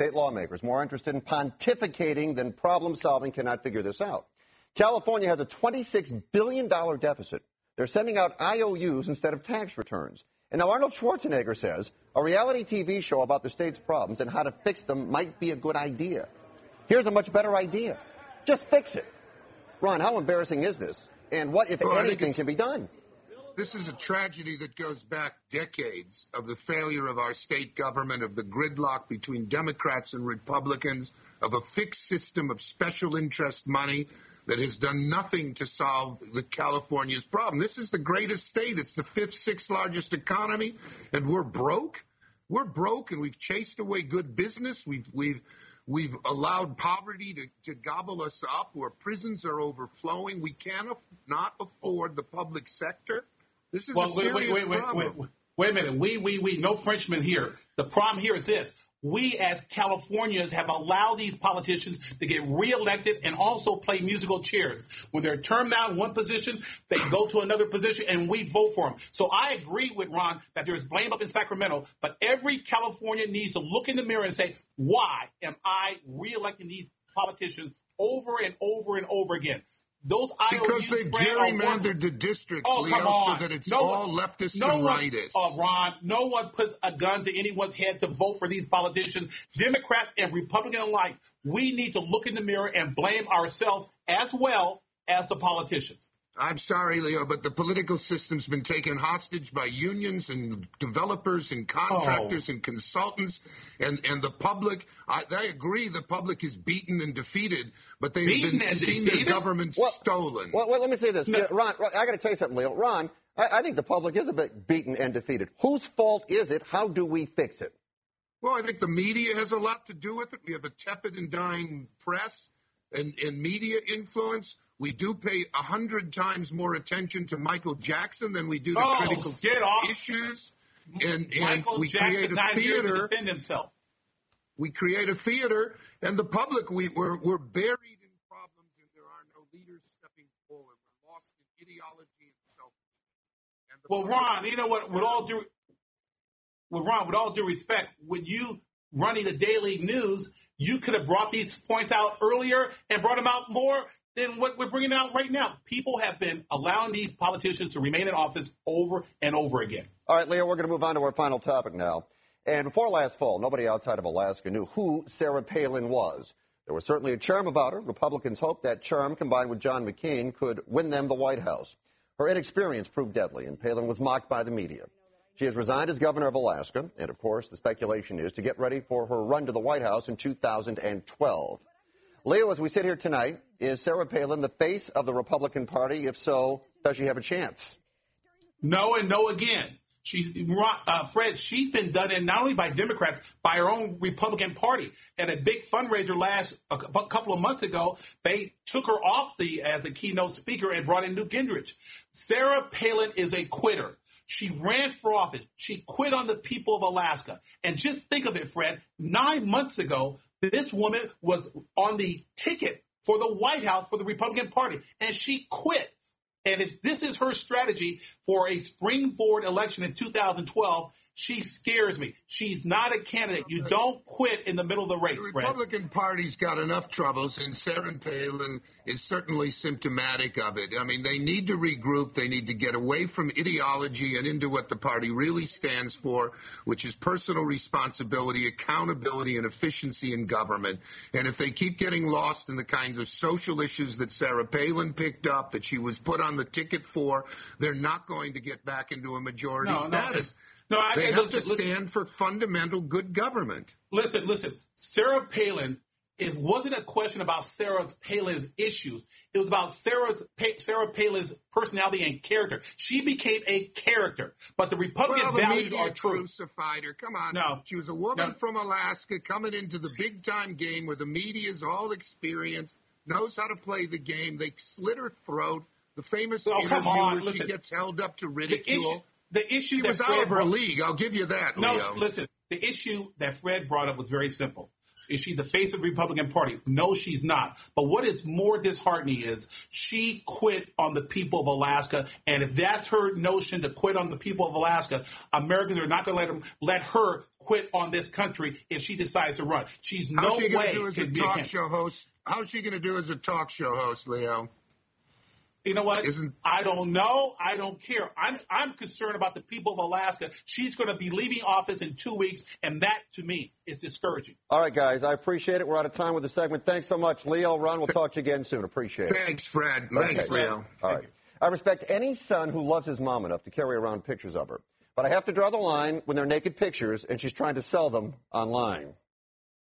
state lawmakers, more interested in pontificating than problem-solving, cannot figure this out. California has a $26 billion deficit. They're sending out IOUs instead of tax returns. And now Arnold Schwarzenegger says a reality TV show about the state's problems and how to fix them might be a good idea. Here's a much better idea. Just fix it. Ron, how embarrassing is this? And what, if anything, can be done? This is a tragedy that goes back decades of the failure of our state government, of the gridlock between Democrats and Republicans, of a fixed system of special interest money that has done nothing to solve California's problem. This is the greatest state. It's the fifth, sixth largest economy, and we're broke. We're broke, and we've chased away good business. We've allowed poverty to gobble us up, where prisons are overflowing. We cannot afford the public sector. This is a serious problem. Wait a minute. We. No Frenchman here. The problem here is this. We as Californians have allowed these politicians to get reelected and also play musical chairs. When they're termed out in one position, they go to another position, and we vote for them. So I agree with Ron that there is blame up in Sacramento, but every Californian needs to look in the mirror and say, why am I reelecting these politicians over and over and over again? Those IOUs because they've gerrymandered the districts, Leo, so that it's all leftist and rightist. Ron, no one puts a gun to anyone's head to vote for these politicians, Democrats and Republicans alike. We need to look in the mirror and blame ourselves as well as the politicians. I'm sorry, Leo, but the political system's been taken hostage by unions and developers and contractors and consultants and the public. I agree the public is beaten and defeated, but they've been seeing their government stolen. Well, let me say this. No. Ron, I got to tell you something, Leo. Ron, I think the public is a bit beaten and defeated. Whose fault is it? How do we fix it? Well, I think the media has a lot to do with it. We have a tepid and dying press and media influence. We do pay 100 times more attention to Michael Jackson than we do to critical issues. And we create a theater. Defend himself. We create a theater, and the public, we're buried in problems, and there are no leaders stepping forward. We're lost in ideology and self. Well, Ron, you know what? With all due respect, when you running the daily news, you could have brought these points out earlier and brought them out more than what we're bringing out right now. People have been allowing these politicians to remain in office over and over again. All right, Leo, we're going to move on to our final topic now. And before last fall, nobody outside of Alaska knew who Sarah Palin was. There was certainly a charm about her. Republicans hoped that charm, combined with John McCain, could win them the White House. Her inexperience proved deadly, and Palin was mocked by the media. She has resigned as governor of Alaska, and, of course, the speculation is to get ready for her run to the White House in 2012. Leo, as we sit here tonight, is Sarah Palin the face of the Republican Party? If so, does she have a chance? No and no again. Fred, she's been done in not only by Democrats, by her own Republican Party. At a big fundraiser a couple of months ago, they took her off as a keynote speaker and brought in Newt Gingrich. Sarah Palin is a quitter. She ran for office. She quit on the people of Alaska. And just think of it, Fred, 9 months ago, this woman was on the ticket for the White House for the Republican Party, and she quit. And if this is her strategy for a springboard election in 2012, she scares me. She's not a candidate. You don't quit in the middle of the race, The Republican Party's got enough troubles, and Sarah Palin is certainly symptomatic of it. I mean, they need to regroup. They need to get away from ideology and into what the party really stands for, which is personal responsibility, accountability, and efficiency in government. And if they keep getting lost in the kinds of social issues that Sarah Palin picked up, that she was put on the ticket for, they're not going to get back into a majority status. They have to stand for fundamental good government. Listen. Sarah Palin, it wasn't a question about Sarah Palin's issues. It was about Sarah Palin's personality and character. She became a character, but the Republican values are true. Crucified her. Come on. No. She was a woman from Alaska coming into the big-time game where the media's all experienced, knows how to play the game. They slit her throat. The famous interview she gets held up to ridicule. The issue she was out of her league. I'll give you that, Leo. No, listen. The issue that Fred brought up was very simple. Is she the face of the Republican Party? No, she's not. But what is more disheartening is she quit on the people of Alaska, and if that's her notion to quit on the people of Alaska, Americans are not going to let her quit on this country if she decides to run. She's no way to be a host. How's she going to do as a talk show host, Leo? You know what? I don't know. I don't care. I'm concerned about the people of Alaska. She's going to be leaving office in 2 weeks, and that, to me, is discouraging. All right, guys. I appreciate it. We're out of time with the segment. Thanks so much, Leo. Ron, we'll talk to you again soon. Appreciate it. Thanks, Fred. Thanks, Leo. All right. I respect any son who loves his mom enough to carry around pictures of her. But I have to draw the line when they're naked pictures and she's trying to sell them online.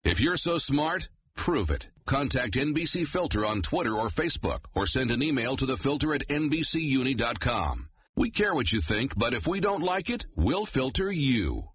If you're so smart, prove it. Contact NBCFilter on Twitter or Facebook, or send an email to thefilter@NBCUni.com. We care what you think, but if we don't like it, we'll filter you.